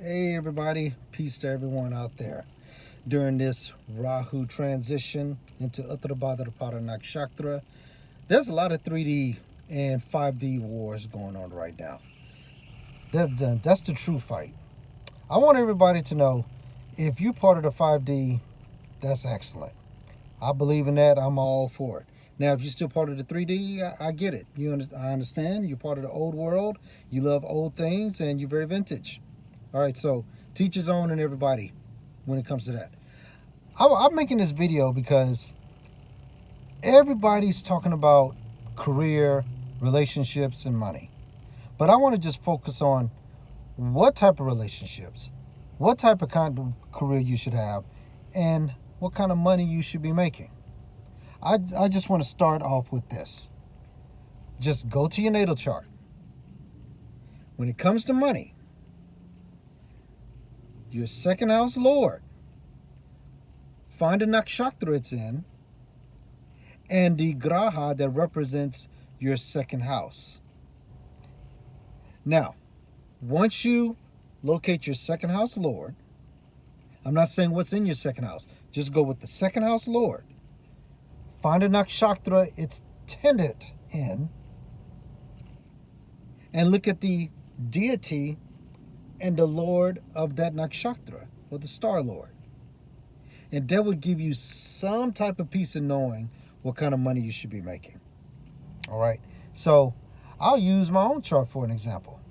Hey everybody, peace to everyone out there. During this Rahu transition into Uttarabhadrapada Nakshatra, there's a lot of 3D and 5D wars going on right now. That's the true fight. I want everybody to know, if you're part of the 5D, that's excellent. I believe in that. I'm all for it. Now, if you're still part of the 3D, I get it. I understand. You're part of the old world. You love old things, and you're very vintage. All right, so teach his own and everybody when it comes to that. I'm making this video because everybody's talking about career, relationships, and money. But I want to just focus on what type of relationships, what type of kind of career you should have, and what kind of money you should be making. I just want to start off with this. Just go to your natal chart. When it comes to money, your second house lord, find the nakshatra it's in, and the graha that represents your second house. Now, once you locate your second house lord, I'm not saying what's in your second house, just go with the second house lord. Find a nakshatra it's tended in, and look at the deity and the lord of that nakshatra, or the star lord. And that would give you some type of peace in knowing what kind of money you should be making. All right, so I'll use my own chart for an example.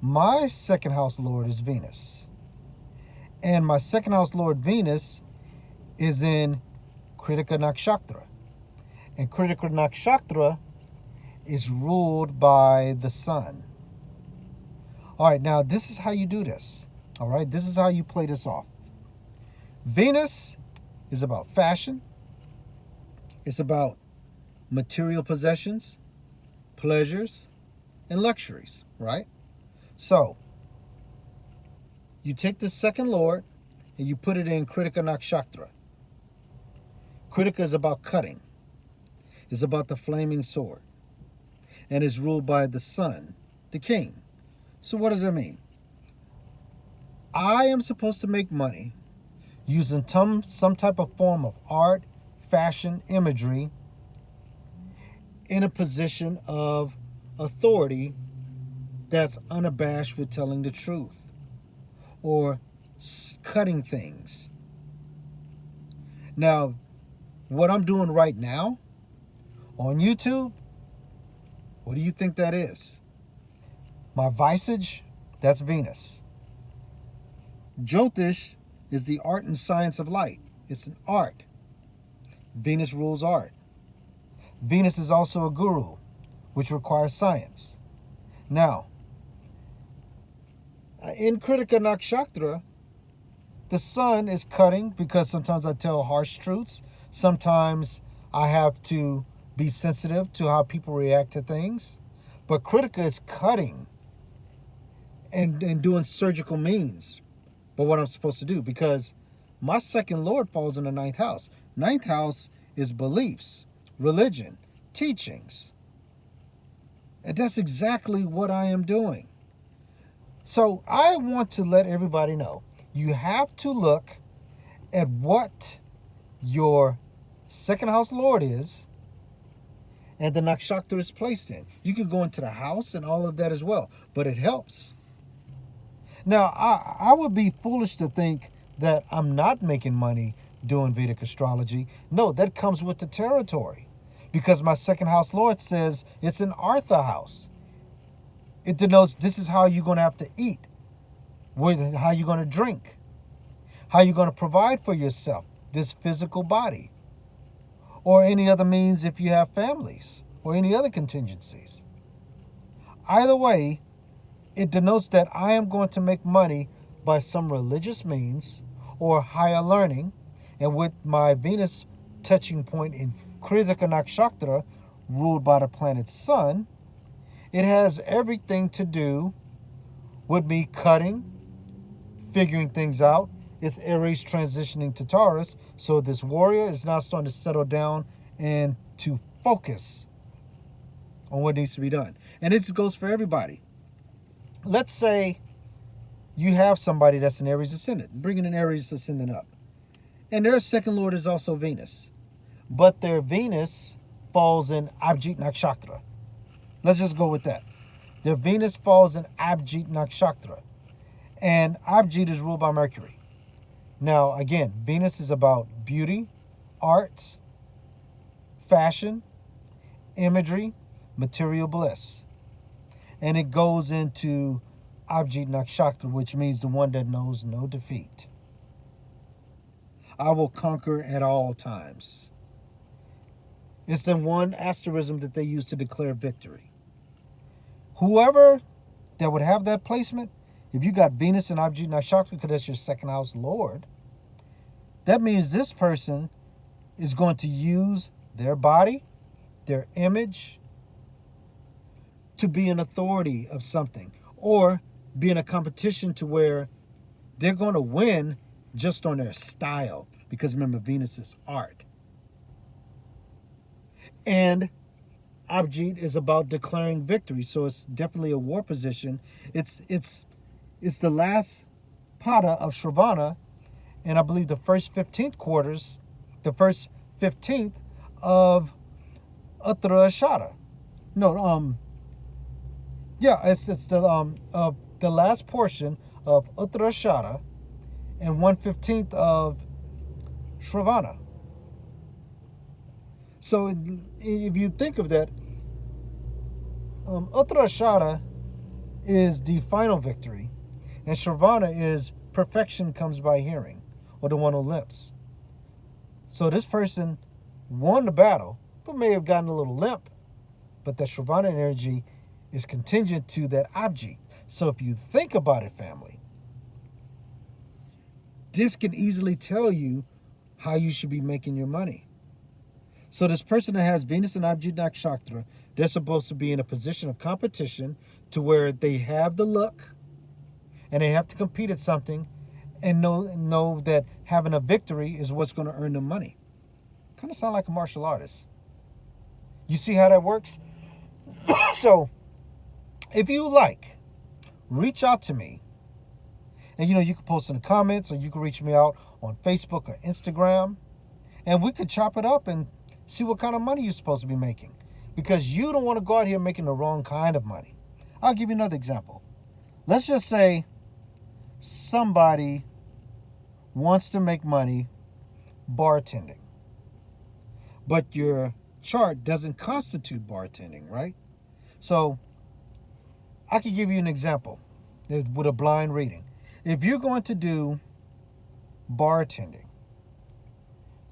My second house lord is Venus, and my second house lord Venus is in Kritika Nakshatra, and Kritika Nakshatra is ruled by the sun. All right, now this is how you do this. All right, this is how you play this off. Venus is about fashion. It's about material possessions, pleasures, and luxuries, right? So, you take the second lord and you put it in Kritika Nakshatra. Kritika is about cutting. It's about the flaming sword. And is ruled by the sun, the king. So what does that mean? I am supposed to make money using some type of form of art, fashion, imagery in a position of authority that's unabashed with telling the truth or cutting things. Now, what I'm doing right now on YouTube, what do you think that is? My visage, that's Venus. Jyotish is the art and science of light. It's an art. Venus rules art. Venus is also a guru, which requires science. Now, in Kritika Nakshatra, the sun is cutting because sometimes I tell harsh truths. Sometimes I have to be sensitive to how people react to things. But Kritika is cutting and doing surgical means. But what I'm supposed to do, because my second lord falls in the ninth house. Ninth house is beliefs, religion, teachings. And that's exactly what I am doing. So I want to let everybody know, you have to look at what your second house lord is and the nakshatra is placed in. You could go into the house and all of that as well, but it helps. Now, I would be foolish to think that I'm not making money doing Vedic astrology. No, that comes with the territory, because my second house lord says it's an Artha house. It denotes this is how you're going to have to eat, how you're going to drink, how you're going to provide for yourself, this physical body, or any other means if you have families or any other contingencies. Either way, it denotes that I am going to make money by some religious means or higher learning, and with my Venus touching point in Kritika Nakshatra, ruled by the planet Sun, it has everything to do with me cutting, figuring things out. It's Aries transitioning to Taurus, so this warrior is now starting to settle down and to focus on what needs to be done. And it goes for everybody. Let's say you have somebody that's an Aries ascendant, bringing an Aries ascendant up. And their second lord is also Venus. But their Venus falls in Abhijit Nakshatra. Let's just go with that. Their Venus falls in Abhijit Nakshatra. And Abhijit is ruled by Mercury. Now, again, Venus is about beauty, arts, fashion, imagery, material bliss. And it goes into Abhijit Nakshatra, which means the one that knows no defeat. I will conquer at all times. It's the one asterism that they use to declare victory. Whoever that would have that placement, if you got Venus and Abhijit Nakshatra, because that's your second house lord, that means this person is going to use their body, their image, to be an authority of something, or be in a competition to where they're going to win just on their style. Because remember, Venus is art. And Abhijit is about declaring victory, so it's definitely a war position. It's the last pada of Shravana, and I believe the first 15th quarters, the first 15th of Uttarashada. No, it's the last portion of Uttarashada and 1/15 of Shravana. So if you think of that, Uttarashada is the final victory, and Shravana is perfection comes by hearing, or the one who limps. So this person won the battle, but may have gotten a little limp, but the Shravana energy is contingent to that Abhijit. So if you think about it, family, this can easily tell you how you should be making your money. So this person that has Venus and Abhijit Nakshatra, they're supposed to be in a position of competition to where they have the look and they have to compete at something and know that having a victory is what's going to earn them money. Kind of sound like a martial artist. You see how that works? So if you like, reach out to me. And you can post in the comments, or you can reach me out on Facebook or Instagram. And we could chop it up and see what kind of money you're supposed to be making. Because you don't want to go out here making the wrong kind of money. I'll give you another example. Let's just say somebody wants to make money bartending. But your chart doesn't constitute bartending, right? So I could give you an example with a blind reading. If you're going to do bartending,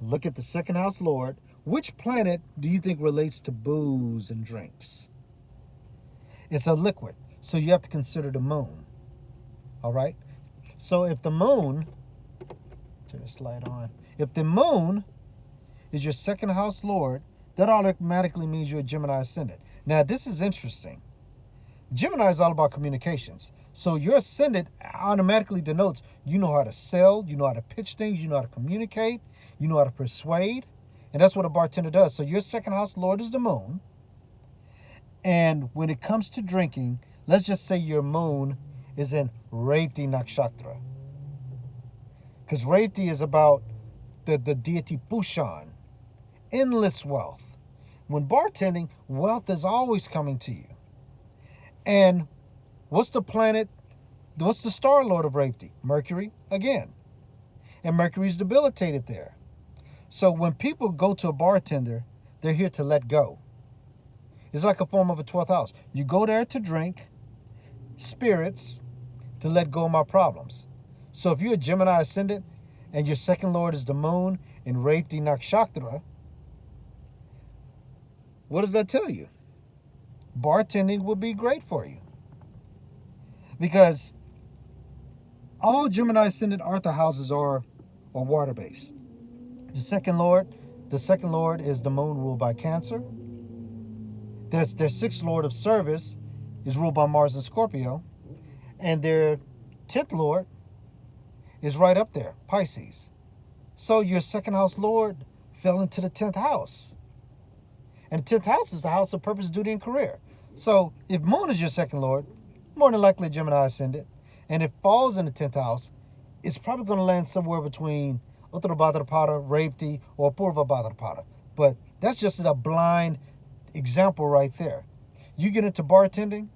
look at the second house lord. Which planet do you think relates to booze and drinks? It's a liquid, so you have to consider the moon. All right? So if the moon, turn this light on. If the moon is your second house lord, that automatically means you're a Gemini ascendant. Now, this is interesting. Gemini is all about communications. So your ascendant automatically denotes you know how to sell, you know how to pitch things, you know how to communicate, you know how to persuade. And that's what a bartender does. So your second house lord is the moon. And when it comes to drinking, let's just say your moon is in Revati Nakshatra. Because Revati is about the deity Pushan, endless wealth. When bartending, wealth is always coming to you. And what's the planet, what's the star lord of Revati? Mercury, again. And Mercury's debilitated there. So when people go to a bartender, they're here to let go. It's like a form of a 12th house. You go there to drink spirits to let go of my problems. So if you're a Gemini ascendant and your second lord is the moon in Revati Nakshatra, what does that tell you? Bartending would be great for you. Because all Gemini ascendant Artha houses are water-based. The second lord is the moon ruled by Cancer. Their sixth lord of service is ruled by Mars and Scorpio. And their 10th lord is right up there, Pisces. So your second house lord fell into the 10th house. And the 10th house is the house of purpose, duty, and career. So if moon is your second lord, more than likely Gemini ascendant. and it falls in the 10th house, it's probably going to land somewhere between Uttarabhadrapada, Repti, or Purvabhadrapada. But that's just a blind example right there. You get into bartending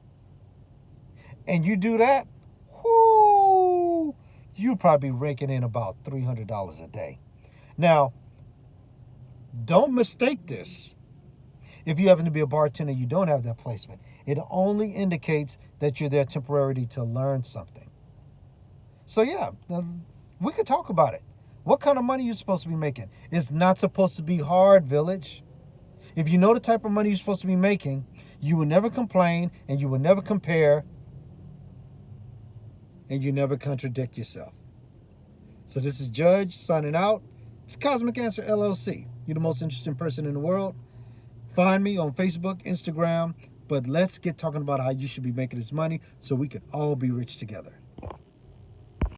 and you do that, whoo, you probably raking in about $300 a day. Now, don't mistake this. If you happen to be a bartender, you don't have that placement. It only indicates that you're there temporarily to learn something. So yeah, we could talk about it. What kind of money you're supposed to be making? It's not supposed to be hard, village. If you know the type of money you're supposed to be making, you will never complain and you will never compare and you never contradict yourself. So this is Judge signing out. It's Cosmic Answer LLC. You're the most interesting person in the world. Find me on Facebook, Instagram, but let's get talking about how you should be making this money so we can all be rich together.